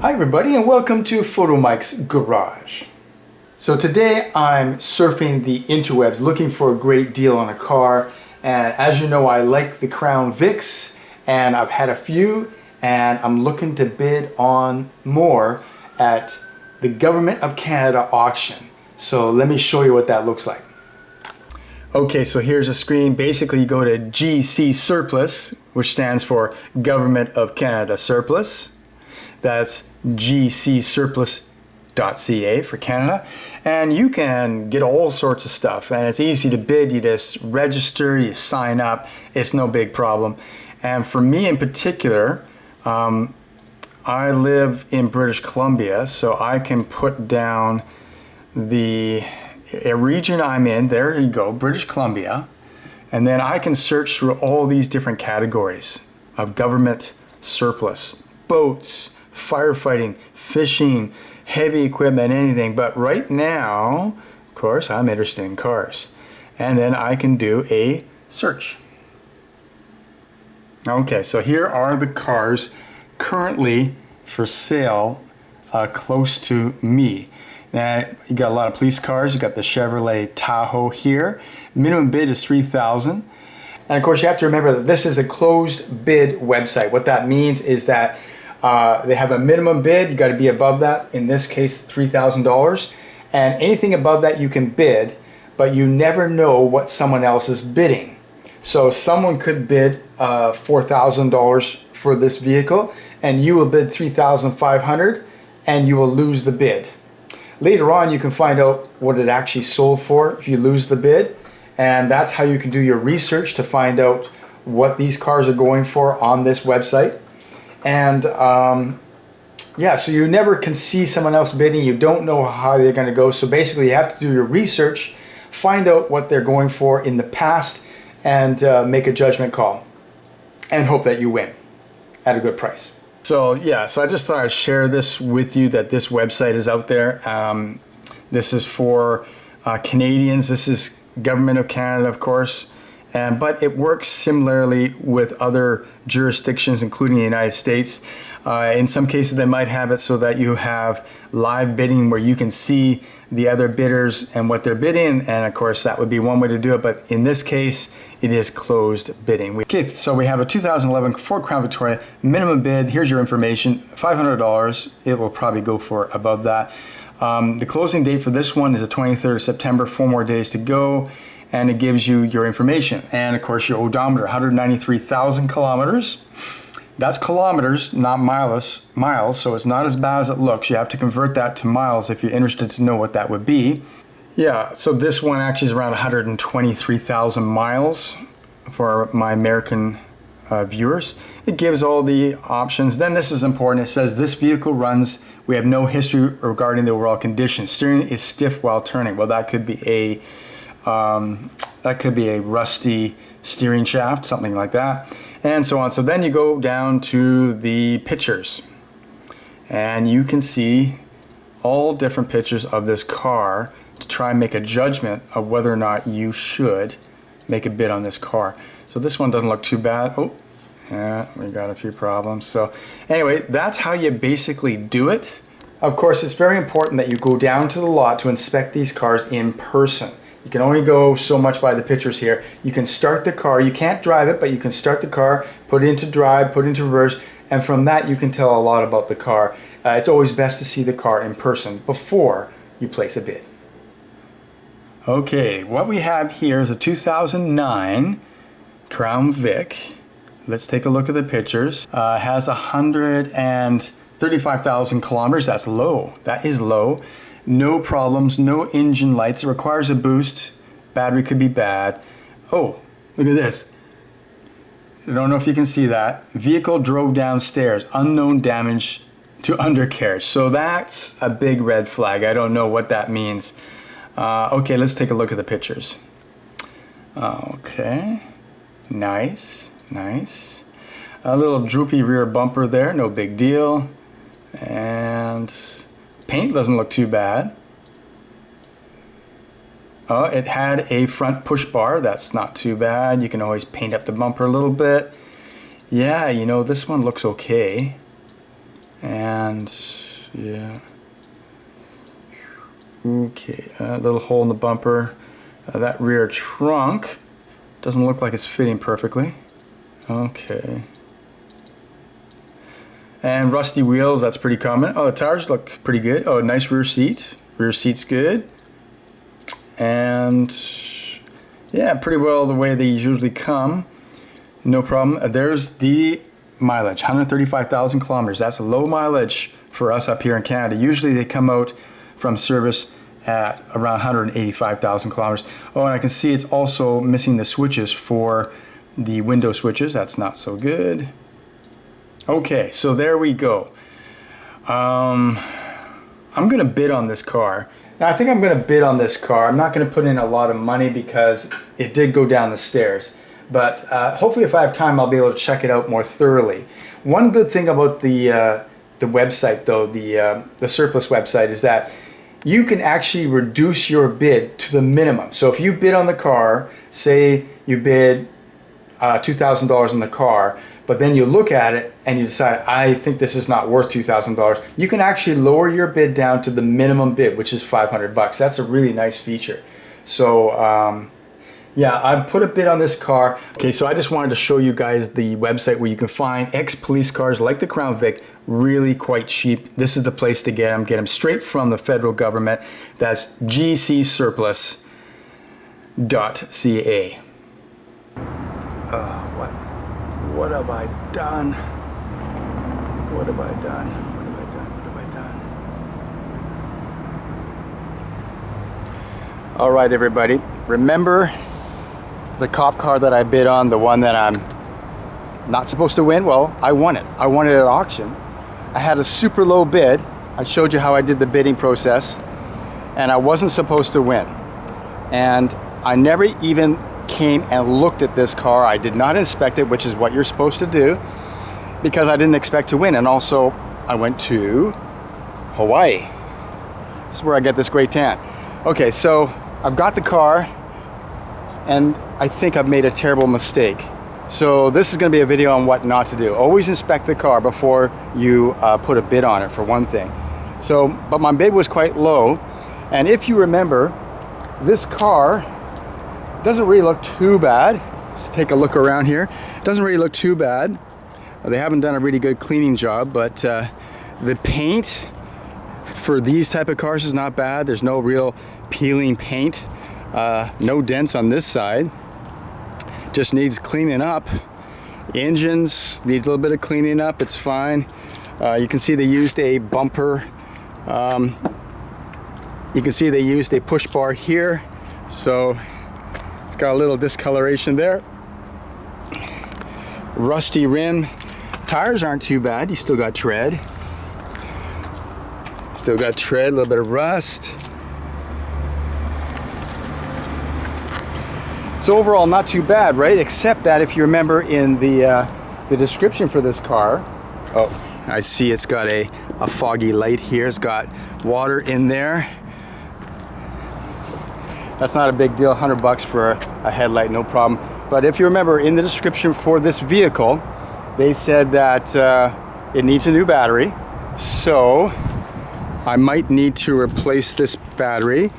Hi everybody and welcome to Photomikes Garage. So today I'm surfing the interwebs looking for a great deal on a car, and as you know I like the Crown Vics and I've had a few and I'm looking to bid on more at the Government of Canada auction. So let me show you what that looks like. Okay, so here's a screen. Basically you go to GC Surplus, which stands for Government of Canada Surplus. That's gcsurplus.ca for Canada, and you can get all sorts of stuff, and it's easy to bid. You just register, you sign up, it's no big problem. And for me in particular, I live in British Columbia, so I can put down the region I'm in. There you go, British Columbia, and then I can search through all these different categories of government surplus: boats, firefighting, fishing, heavy equipment, anything. But right now, of course, I'm interested in cars. And then I can do a search. Okay, so here are the cars currently for sale close to me. Now, you got a lot of police cars. You got the Chevrolet Tahoe here. Minimum bid is $3,000. And of course, you have to remember that this is a closed bid website. What that means is that they have a minimum bid. You got to be above that. In this case, $3,000, and anything above that you can bid, but you never know what someone else is bidding. So someone could bid $4,000 for this vehicle, and you will bid $3,500, and you will lose the bid. Later on, you can find out what it actually sold for if you lose the bid, and that's how you can do your research to find out what these cars are going for on this website. And yeah, so you never can see someone else bidding. You don't know how they're going to go. So basically you have to do your research, find out what they're going for in the past, and make a judgment call and hope that you win at a good price. So yeah, so I just thought I'd share this with you, that this website is out there. This is for Canadians. This is Government of Canada, of course. But it works similarly with other jurisdictions, including the United States. In some cases, they might have it so that you have live bidding where you can see the other bidders and what they're bidding. And of course, that would be one way to do it. But in this case, it is closed bidding. Okay, so we have a 2011 Ford Crown Victoria. Minimum bid, here's your information, $500. It will probably go for above that. The closing date for this one is the 23rd of September, 4 more days to go. And it gives you your information and of course your odometer, 193,000 kilometers. That's kilometers, not miles, so it's not as bad as it looks. You have to convert that to miles if you're interested to know what that would be. Yeah, so this one actually is around 123,000 miles for my American viewers. It gives all the options. Then this is important. It says this vehicle runs, we have no history regarding the overall condition. Steering is stiff while turning. Well, that could be a rusty steering shaft, something like that, and so on. So then you go down to the pictures, and you can see all different pictures of this car to try and make a judgment of whether or not you should make a bid on this car. So this one doesn't look too bad. Oh, yeah, we got a few problems. So anyway, that's how you basically do it. Of course, it's very important that you go down to the lot to inspect these cars in person. You can only go so much by the pictures here. You can start the car, you can't drive it, but you can start the car, put it into drive, put it into reverse, and from that you can tell a lot about the car. It's always best to see the car in person before you place a bid. Okay, what we have here is a 2009 Crown Vic. Let's take a look at the pictures. It has 135,000 kilometers. That's low. That is low. No problems, no engine lights. It requires a boost. Battery could be bad. Oh, look at this. I don't know if you can see that. Vehicle drove downstairs. Unknown damage to undercarriage. So that's a big red flag. I don't know what that means. Okay, let's take a look at the pictures. Okay, nice, nice. A little droopy rear bumper there, no big deal. And paint doesn't look too bad. Oh, it had a front push bar. That's not too bad. You can always paint up the bumper a little bit. Yeah, you know, this one looks okay. And yeah. Okay, a little hole in the bumper. That rear trunk doesn't look like it's fitting perfectly. Okay. And rusty wheels, that's pretty common. Oh, the tires look pretty good. Oh, nice rear seat. Rear seat's good. And yeah, pretty well the way they usually come. No problem. There's the mileage, 135,000 kilometers. That's a low mileage for us up here in Canada. Usually they come out from service at around 185,000 kilometers. Oh, and I can see it's also missing the switches for the window switches. That's not so good. Okay, so there we go. I'm gonna bid on this car. Now I think I'm gonna bid on this car. I'm not gonna put in a lot of money because it did go down the stairs. But hopefully if I have time, I'll be able to check it out more thoroughly. One good thing about the website though, the surplus website, is that you can actually reduce your bid to the minimum. So if you bid on the car, say you bid $2,000 on the car, but then you look at it and you decide, I think this is not worth $2,000, you can actually lower your bid down to the minimum bid, which is 500 bucks. That's a really nice feature. So yeah, I put a bid on this car. Okay, so I just wanted to show you guys the website where you can find ex-police cars like the Crown Vic really quite cheap. This is the place to get them. Get them straight from the federal government. That's gcsurplus.ca. What have I done? What have I done? What have I done? What have I done? All right, everybody. Remember the cop car that I bid on, the one that I'm not supposed to win? Well, I won it. I won it at auction. I had a super low bid. I showed you how I did the bidding process, and I wasn't supposed to win. And I never even came and looked at this car. I did not inspect it, which is what you're supposed to do, because I didn't expect to win. And also, I went to Hawaii. This is where I get this great tan. Okay, so I've got the car, and I think I've made a terrible mistake. So this is going to be a video on what not to do. Always inspect the car before you put a bid on it, for one thing. So, but my bid was quite low, and if you remember, this car doesn't really look too bad. Let's take a look around here. It doesn't really look too bad. They haven't done a really good cleaning job, but the paint for these type of cars is not bad. There's no real peeling paint. No dents on this side. Just needs cleaning up. Engines needs a little bit of cleaning up. It's fine. You can see they used a bumper. You can see they used a push bar here, so it's got a little discoloration there. Rusty rim. Tires aren't too bad. You still got tread. Still got tread, a little bit of rust. So overall, not too bad, right? Except that if you remember in the description for this car, oh, I see it's got a foggy light here. It's got water in there. That's not a big deal, 100 bucks for a headlight, no problem. But if you remember in the description for this vehicle, they said that it needs a new battery. So I might need to replace this battery.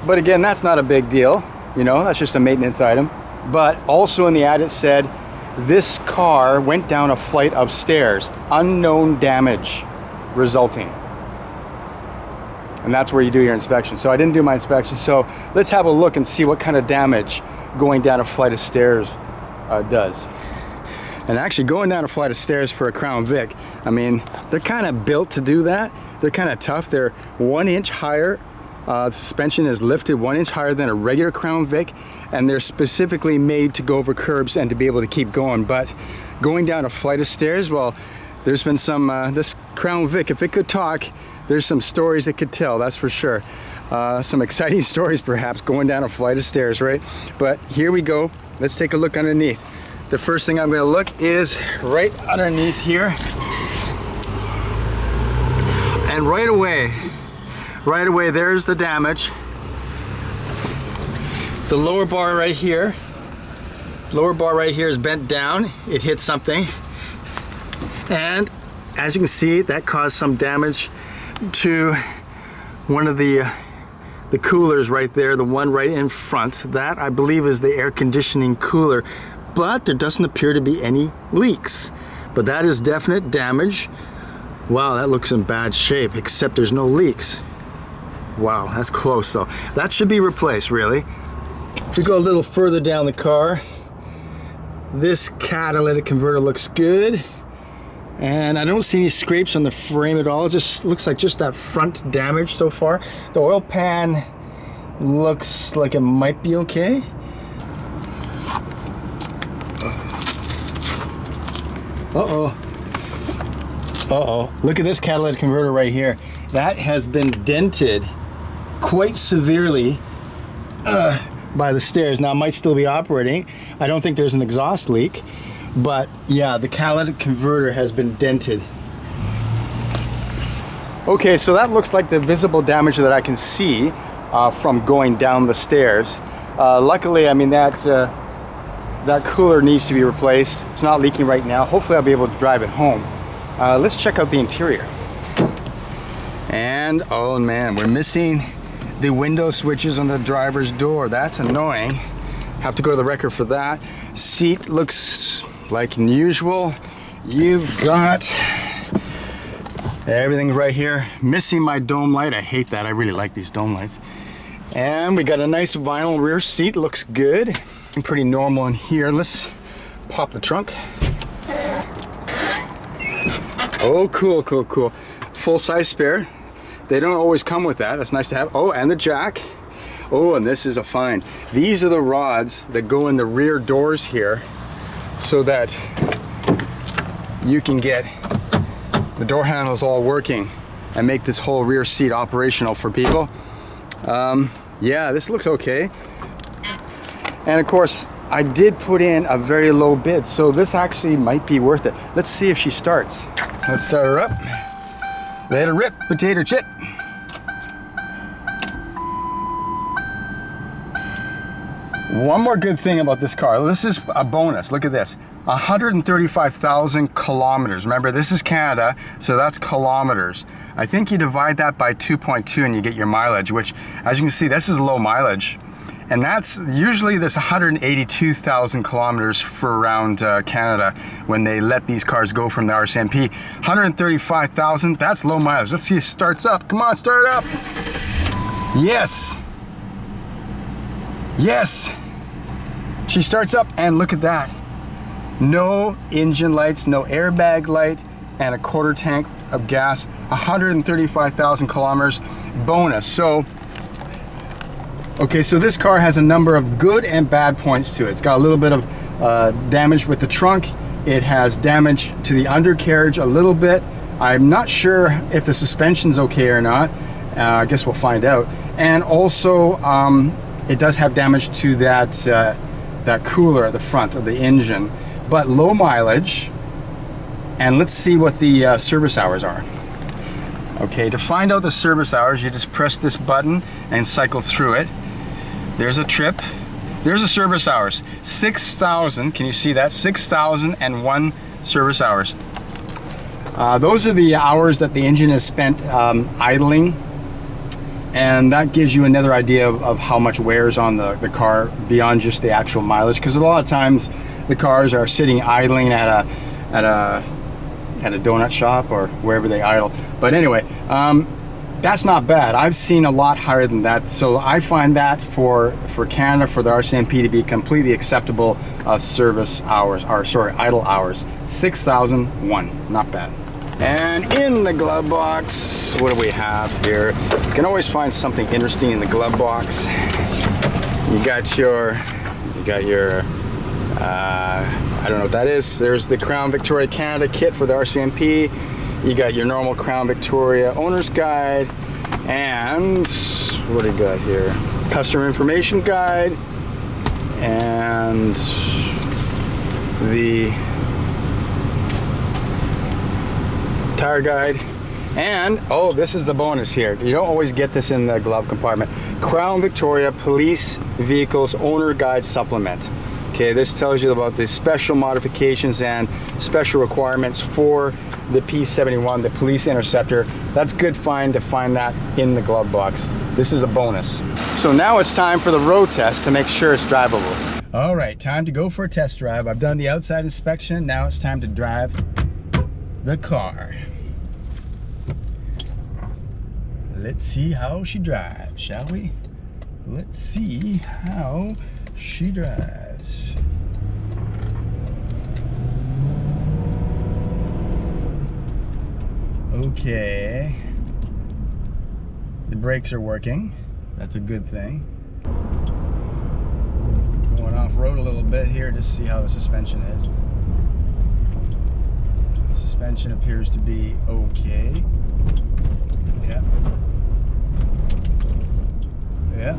But again, that's not a big deal. You know, that's just a maintenance item. But also in the ad it said, this car went down a flight of stairs, unknown damage resulting. And that's where you do your inspection. So I didn't do my inspection. So let's have a look and see what kind of damage going down a flight of stairs does. And actually going down a flight of stairs for a Crown Vic, I mean, they're kind of built to do that. They're kind of tough. They're 1 inch higher. The suspension is lifted 1 inch higher than a regular Crown Vic, and they're specifically made to go over curbs and to be able to keep going. But going down a flight of stairs, well, there's been some, this Crown Vic, if it could talk, there's some stories it could tell, that's for sure. Some exciting stories perhaps, going down a flight of stairs, right? But here we go. Let's take a look underneath. The first thing I'm gonna look is right underneath here. And right away, there's the damage. The lower bar right here is bent down. It hit something. And as you can see, that caused some damage to one of the coolers right there, the one right in front. That, I believe, is the air conditioning cooler, but there doesn't appear to be any leaks. But that is definite damage. Wow, that looks in bad shape, except there's no leaks. Wow, that's close though. That should be replaced, really. If we go a little further down the car, this catalytic converter looks good. And I don't see any scrapes on the frame at all. It just looks like just that front damage so far. The oil pan looks like it might be okay. Uh-oh. Uh-oh. Look at this catalytic converter right here. That has been dented quite severely by the stairs. Now, it might still be operating. I don't think there's an exhaust leak. But yeah, the catalytic converter has been dented. Okay, so that looks like the visible damage that I can see from going down the stairs. Luckily, I mean, that cooler needs to be replaced. It's not leaking right now. Hopefully I'll be able to drive it home. Let's check out the interior. And oh man, we're missing the window switches on the driver's door. That's annoying. Have to go to the record for that. Seat looks like usual. You've got everything right here. Missing my dome light. I hate that. I really like these dome lights. And we got a nice vinyl rear seat. Looks good. And pretty normal in here. Let's pop the trunk. Oh, cool, cool, cool. Full-size spare. They don't always come with that. That's nice to have. Oh, and the jack. Oh, and this is a find. These are the rods that go in the rear doors here so that you can get the door handles all working and make this whole rear seat operational for people. Yeah, this looks okay. And of course, I did put in a very low bid, so this actually might be worth it. Let's see if she starts. Let's start her up. Let her rip, potato chip. One more good thing about this car, this is a bonus, look at this. 135,000 kilometers. Remember, this is Canada, so that's kilometers. I think you divide that by 2.2 and you get your mileage, which, as you can see, this is low mileage. And that's usually this 182,000 kilometers for around Canada when they let these cars go from the RCMP. 135,000, that's low mileage. Let's see if it starts up. Come on, start it up. Yes. Yes. She starts up and look at that. No engine lights, no airbag light, and a quarter tank of gas. 135,000 kilometers bonus. So, okay, so this car has a number of good and bad points to it. It's got a little bit of damage with the trunk. It has damage to the undercarriage a little bit. I'm not sure if the suspension's okay or not. I guess we'll find out. And also, it does have damage to that cooler at the front of the engine. But low mileage. And let's see what the service hours are. Okay, to find out the service hours, you just press this button and cycle through it. There's a trip. There's the service hours. 6,000, can you see that? 6,001 service hours. Those are the hours that the engine has spent idling. And that gives you another idea of how much wears on the car beyond just the actual mileage. Because a lot of times the cars are sitting idling at a donut shop or wherever they idle. But anyway, that's not bad. I've seen a lot higher than that. So I find that for Canada, for the RCMP to be completely acceptable service hours, or sorry, idle hours. 6,001, not bad. And in the glove box, what do we have here? You can always find something interesting in the glove box. You got your I don't know what that is. There's the Crown Victoria Canada kit for the RCMP. You got your normal Crown Victoria owner's guide, and what do you got here? Customer information guide, and the tire guide, and oh, this is the bonus here. You don't always get this in the glove compartment. Crown Victoria Police Vehicles Owner Guide Supplement. Okay, this tells you about the special modifications and special requirements for the P71, the police interceptor. That's good find to find that in the glove box. This is a bonus. So now it's time for the road test to make sure it's drivable. All right, time to go for a test drive. I've done the outside inspection. Now it's time to drive the car. Let's see how she drives, shall we? Let's see how she drives. Okay. The brakes are working. That's a good thing. Going off-road a little bit here just to see how the suspension is. The suspension appears to be okay. Yeah. Yeah.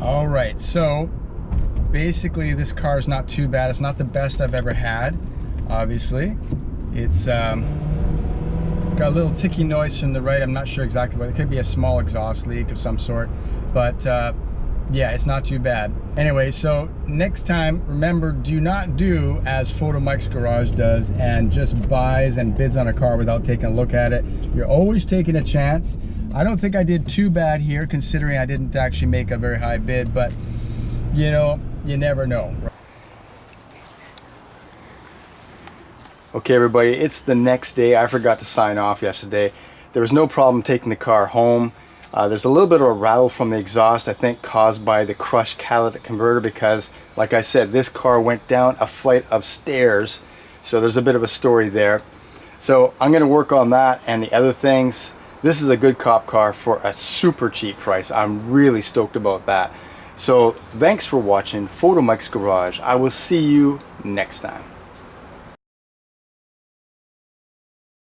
All right, so basically this car is not too bad. It's not the best I've ever had, obviously. It's got a little ticky noise from the right. I'm not sure exactly what. It could be a small exhaust leak of some sort, but yeah, it's not too bad. Anyway, so next time, remember, do not do as Photomikes Garage does and just buys and bids on a car without taking a look at it. You're always taking a chance. I don't think I did too bad here, considering I didn't actually make a very high bid, but you know, you never know. Okay, everybody, it's the next day. I forgot to sign off yesterday. There was no problem taking the car home. There's a little bit of a rattle from the exhaust, I think caused by the crushed catalytic converter, because like I said, this car went down a flight of stairs, so there's a bit of a story there. So I'm going to work on that and the other things. This is a good cop car for a super cheap price. I'm really stoked about that. So thanks for watching Photomikes Garage. I will see you next time.